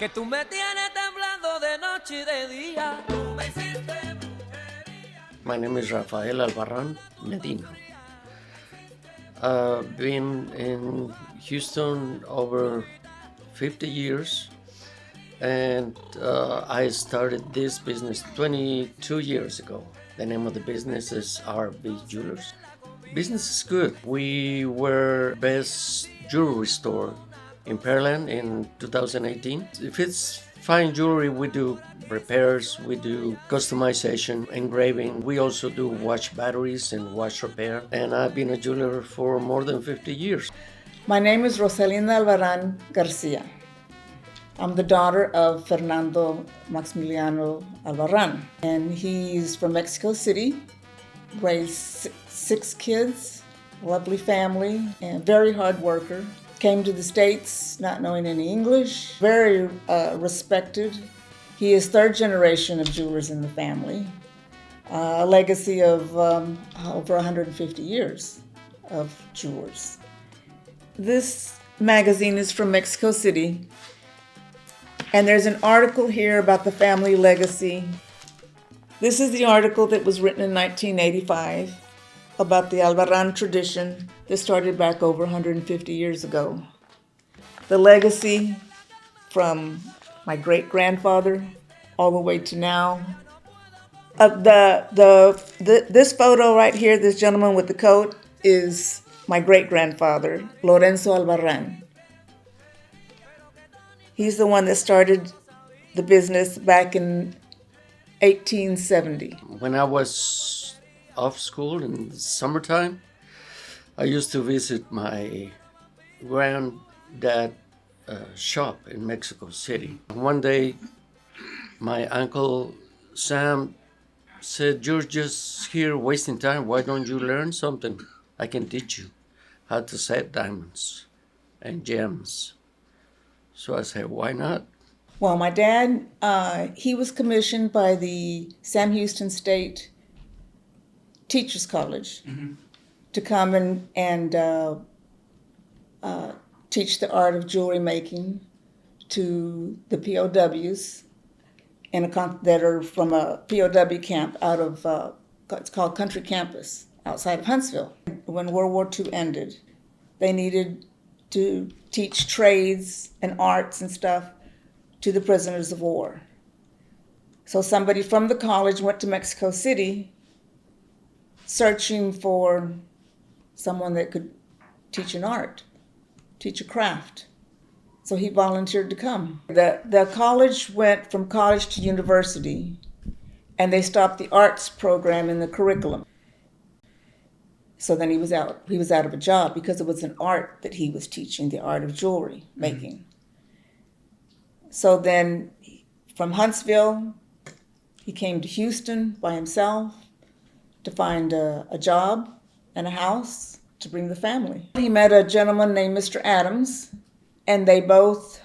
Que tú me tienes temblando de noche y de día. Tú me hiciste brujería. My name is Rafael Albarran Medina. I've been in Houston over 50 years, and I started this business 22 years ago. The name of the business is RB Jewelers. Business is good. We were best jewelry store in Pearland in 2018. If it's fine jewelry, we do repairs, we do customization, engraving. We also do watch batteries and watch repair. And I've been a jeweler for more than 50 years. My name is Rosalinda Albarran Garcia. I'm the daughter of Fernando Maximiliano Albarran, and he's from Mexico City, raised six kids, lovely family, and very hard worker. Came to the States not knowing any English, very respected. He is third generation of jewelers in the family, a legacy of over 150 years of jewelers. This magazine is from Mexico City, and there's an article here about the family legacy. This is the article that was written in 1985 about the Albarran tradition that started back over 150 years ago. The legacy from my great-grandfather all the way to now. This photo right here, this gentleman with the coat, is my great-grandfather, Lorenzo Albarran. He's the one that started the business back in 1870. When I was off school in the summertime, I used to visit my granddad's shop in Mexico City. One day, my uncle Sam said, "You're just here wasting time. Why don't you learn something? I can teach you how to set diamonds and gems." So I said, "Why not?" Well, my dad, he was commissioned by the Sam Houston State Teachers College to come and teach the art of jewelry making to the POWs that are from a POW camp out of, it's called Country Campus, outside of Huntsville. When World War II ended, they needed to teach trades and arts and stuff to the prisoners of war. So somebody from the college went to Mexico City searching for someone that could teach an art, teach a craft. So he volunteered to come. The college went from college to university, and they stopped the arts program in the curriculum. So then he was out of a job because it was an art that he was teaching, the art of jewelry making. So then from Huntsville, he came to Houston by himself to find a job and a house to bring the family. He met a gentleman named Mr. Adams, and they both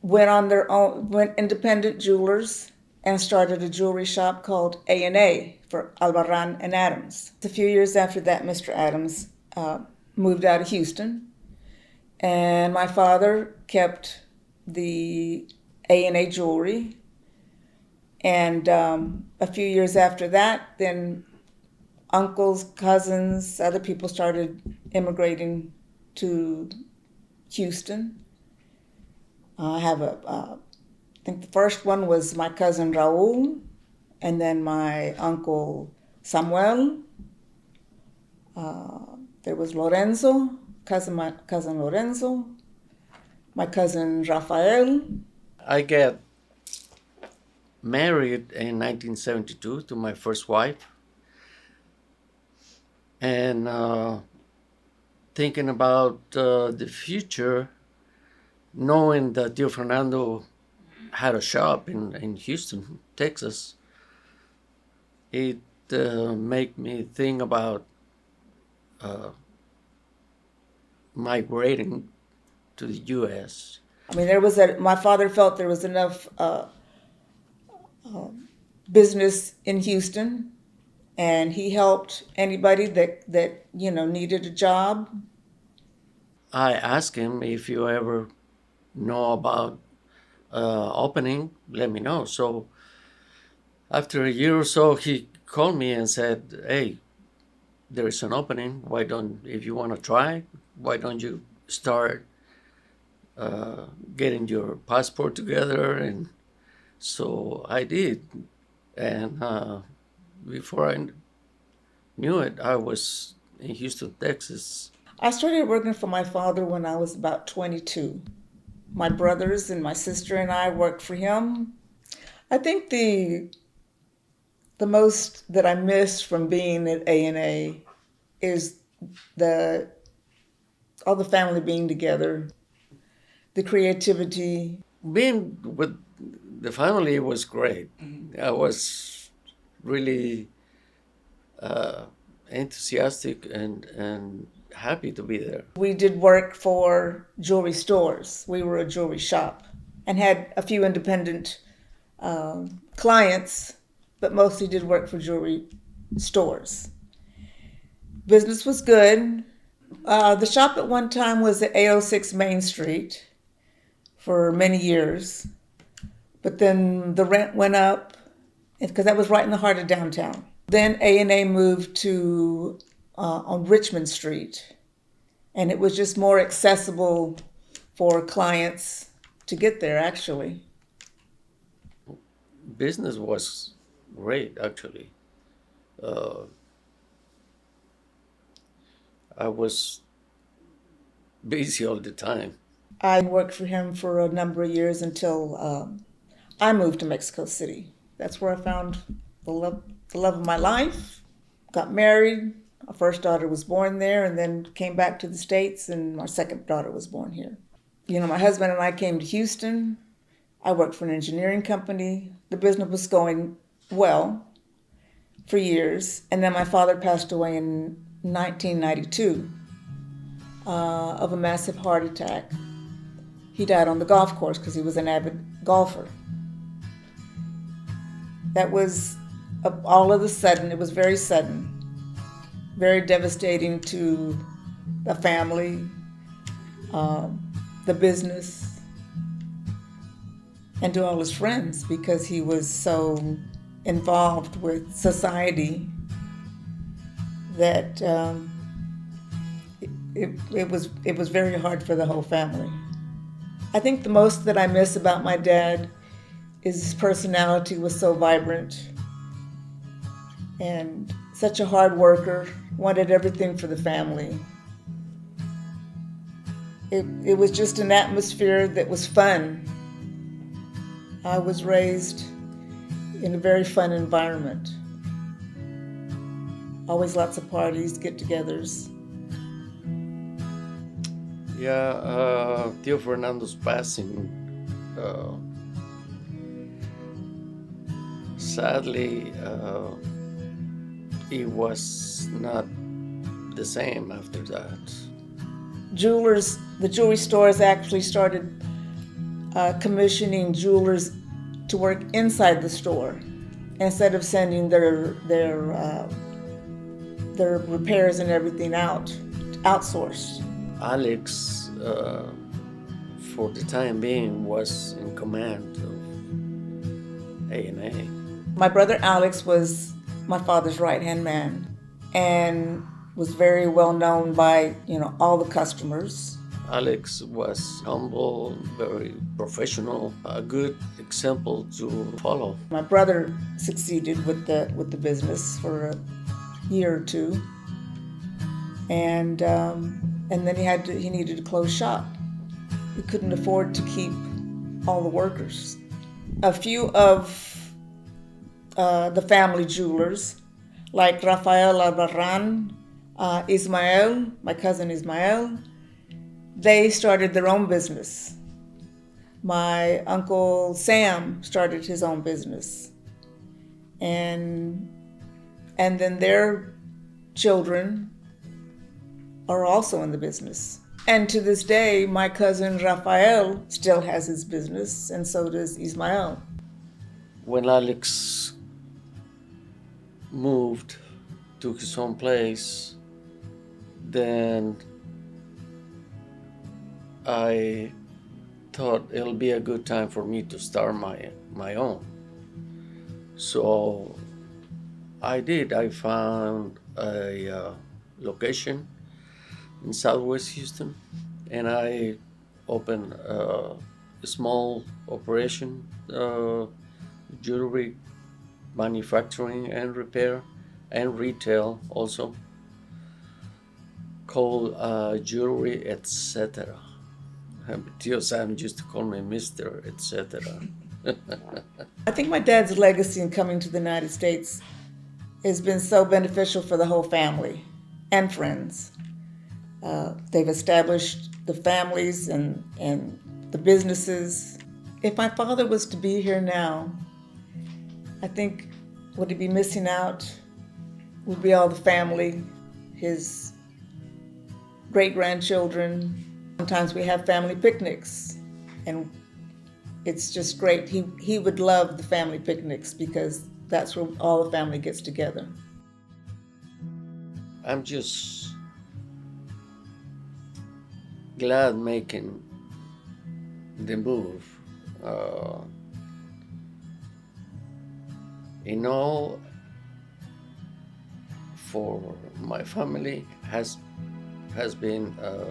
went independent jewelers and started a jewelry shop called A&A for Albarran and Adams. A few years after that, Mr. Adams moved out of Houston, and my father kept the A&A jewelry. And a few years after that, then uncles, cousins, other people started immigrating to Houston. I think the first one was my cousin Raul, and then my uncle Samuel. There was Lorenzo, my cousin Lorenzo, my cousin Rafael. I got married in 1972 to my first wife, and thinking about the future, knowing that Tio Fernando had a shop in Houston, Texas, it made me think about migrating to the U.S. I mean, my father felt there was enough business in Houston, and he helped anybody that needed a job. I asked him if you ever know about opening, let me know. So after a year or so, he called me and said, "Hey, there is an opening. Why don't, if you want to try, why don't you start getting your passport together?" And so I did. And before I knew it, I was in Houston, Texas. I started working for my father when I was about 22. My brothers and my sister and I worked for him. I think the most that I missed from being at A&A is the all the family being together, the creativity. Being with the family was great. I was really enthusiastic and happy to be there. We did work for jewelry stores. We were a jewelry shop and had a few independent clients, but mostly did work for jewelry stores. Business was good. The shop at one time was at 806 Main Street for many years, but then the rent went up because that was right in the heart of downtown. Then A&A moved to on Richmond Street, and it was just more accessible for clients to get there, actually. Business was great, actually. I was busy all the time. I worked for him for a number of years until I moved to Mexico City. That's where I found the love of my life. Got married. Our first daughter was born there, and then came back to the States, and our second daughter was born here. You know, my husband and I came to Houston. I worked for an engineering company. The business was going well for years, and then my father passed away in 1992 of a massive heart attack. He died on the golf course because he was an avid golfer. That was all of a sudden. It was very sudden, very devastating to the family, the business, and to all his friends, because he was so involved with society that it was very hard for the whole family. I think the most that I miss about my dad is his personality was so vibrant and such a hard worker, wanted everything for the family. It was just an atmosphere that was fun. I was raised in a very fun environment. Always lots of parties, get-togethers. Yeah, Tio Fernando's passing, sadly, it was not the same after that. The jewelry stores actually started commissioning jewelers to work inside the store instead of sending their repairs and everything outsourced. Alex, for the time being, was in command of A&A. My brother Alex was my father's right-hand man and was very well known by, all the customers. Alex was humble, very professional, a good example to follow. My brother succeeded with the business for a year or two, and then he needed to close shop. He couldn't afford to keep all the workers. A few of the family jewelers, like Rafael Albarran, Ismael, my cousin Ismael, they started their own business. My Uncle Sam started his own business. And then their children are also in the business. And to this day, my cousin Rafael still has his business, and so does Ismael. When Alex moved to his own place, then I thought it'll be a good time for me to start my own. So I did. I found a location in Southwest Houston, and I opened a small operation, jewelry manufacturing and repair and retail also, called Jewelry Etc. Tio Sam used to call me Mr. Etc. I think my dad's legacy in coming to the United States has been so beneficial for the whole family and friends. They've established the families and the businesses. If my father was to be here now, I think what he'd be missing out would be all the family, his great-grandchildren. Sometimes we have family picnics, and it's just great. He would love the family picnics because that's where all the family gets together. I'm just glad making the move. For my family has been a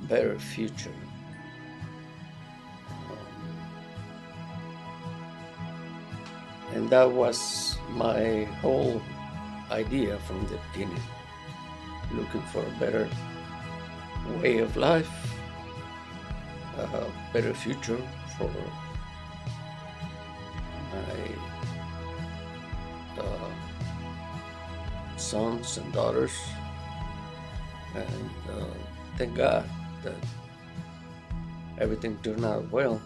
better future. And that was my whole idea from the beginning, looking for a better way of life, a better future for my sons and daughters, and thank God that everything turned out well.